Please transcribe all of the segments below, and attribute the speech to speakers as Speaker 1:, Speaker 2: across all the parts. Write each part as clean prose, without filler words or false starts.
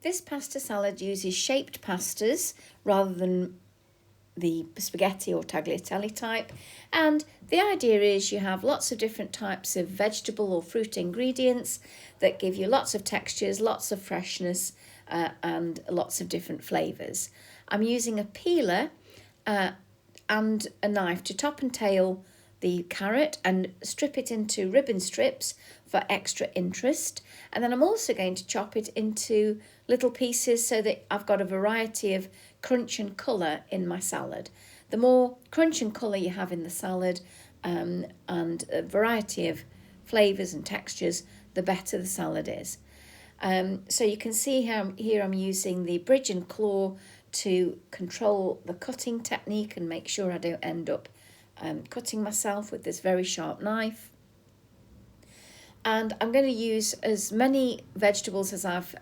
Speaker 1: This pasta salad uses shaped pastas rather than the spaghetti or tagliatelle type, and the idea is you have lots of different types of vegetable or fruit ingredients that give you lots of textures, lots of freshness, and lots of different flavours. I'm using a peeler and a knife to top and tail the carrot and strip it into ribbon strips for extra interest, and then I'm also going to chop it into little pieces so that I've got a variety of crunch and colour in my salad. The more crunch and colour you have in the salad and a variety of flavours and textures, the better the salad is. So you can see how here I'm using the bridge and claw to control the cutting technique and make sure I don't end up cutting myself with this very sharp knife. And I'm going to use as many vegetables as I've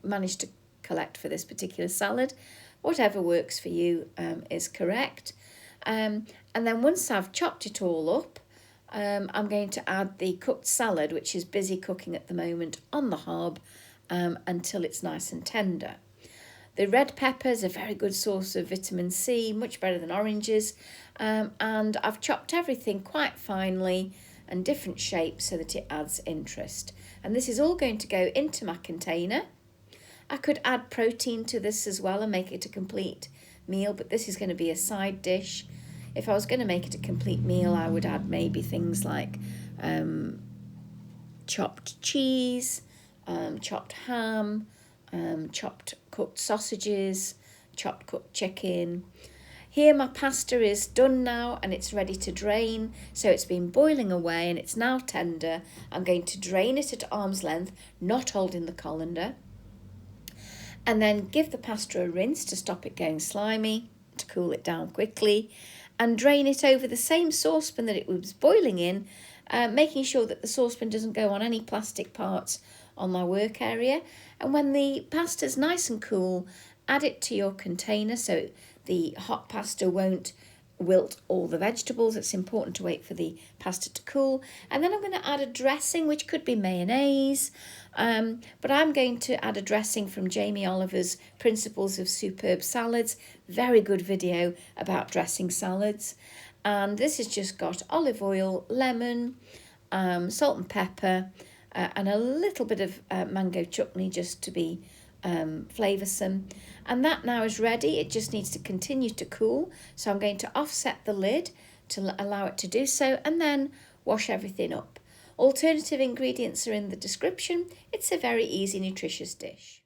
Speaker 1: managed to collect for this particular salad. Whatever works for you is correct. And then once I've chopped it all up, I'm going to add the cooked salad, which is busy cooking at the moment, on the hob until it's nice and tender. The red pepper is a very good source of vitamin C, much better than oranges. And I've chopped everything quite finely and different shapes so that it adds interest. And this is all going to go into my container. I could add protein to this as well and make it a complete meal, but this is going to be a side dish. If I was going to make it a complete meal, I would add maybe things like chopped cheese, chopped ham, chopped cooked sausages, chopped cooked chicken. Here my pasta is done now and it's ready to drain. So it's been boiling away and it's now tender. I'm going to drain it at arm's length, not holding the colander. And then give the pasta a rinse to stop it going slimy, to cool it down quickly. And drain it over the same saucepan that it was boiling in, making sure that the saucepan doesn't go on any plastic parts on my work area. And when the pasta's nice and cool, add it to your container so the hot pasta won't wilt all the vegetables. It's important to wait for the pasta to cool. And then I'm going to add a dressing, which could be mayonnaise, but I'm going to add a dressing from Jamie Oliver's Principles of Superb Salads. Very good video about dressing salads. And this has just got olive oil, lemon, salt and pepper, and a little bit of mango chutney just to be flavoursome. And that now is ready. It just needs to continue to cool. So I'm going to offset the lid to allow it to do so and then wash everything up. Alternative ingredients are in the description. It's a very easy, nutritious dish.